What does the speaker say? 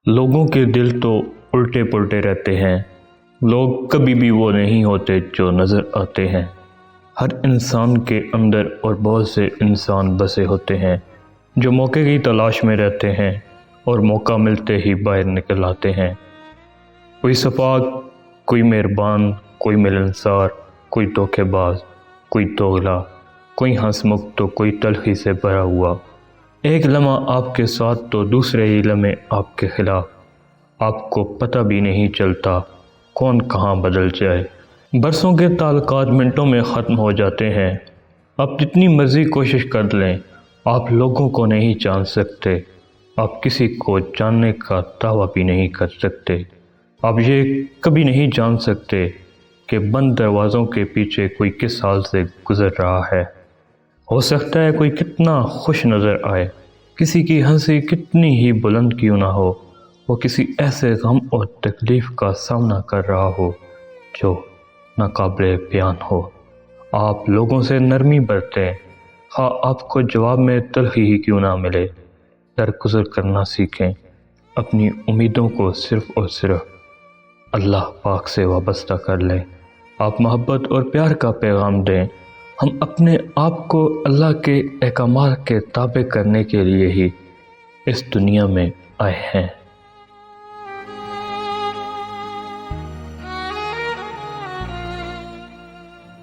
لوگوں کے دل تو الٹے پلٹے رہتے ہیں، لوگ کبھی بھی وہ نہیں ہوتے جو نظر آتے ہیں۔ ہر انسان کے اندر اور بہت سے انسان بسے ہوتے ہیں جو موقع کی تلاش میں رہتے ہیں اور موقع ملتے ہی باہر نکل آتے ہیں۔ کوئی شفاق، کوئی مہربان، کوئی ملنسار، کوئی دھوکے باز، کوئی دوغلا، کوئی ہنس مکھ تو کوئی تلخی سے بھرا ہوا۔ ایک لمحہ آپ کے ساتھ تو دوسرے ہی لمحے آپ کے خلاف۔ آپ کو پتہ بھی نہیں چلتا کون کہاں بدل جائے۔ برسوں کے تعلقات منٹوں میں ختم ہو جاتے ہیں۔ آپ جتنی مرضی کوشش کر لیں، آپ لوگوں کو نہیں جان سکتے۔ آپ کسی کو جاننے کا دعویٰ بھی نہیں کر سکتے۔ آپ یہ کبھی نہیں جان سکتے کہ بند دروازوں کے پیچھے کوئی کس حال سے گزر رہا ہے۔ ہو سکتا ہے کوئی کتنا خوش نظر آئے، کسی کی ہنسی کتنی ہی بلند کیوں نہ ہو، وہ کسی ایسے غم اور تکلیف کا سامنا کر رہا ہو جو ناقابل بیان ہو۔ آپ لوگوں سے نرمی برتیں، خواہ آپ کو جواب میں تلخی ہی کیوں نہ ملے۔ درگزر کرنا سیکھیں، اپنی امیدوں کو صرف اور صرف اللہ پاک سے وابستہ کر لیں۔ آپ محبت اور پیار کا پیغام دیں۔ ہم اپنے آپ کو اللہ کے احکامات کے تابع کرنے کے لیے ہی اس دنیا میں آئے ہیں۔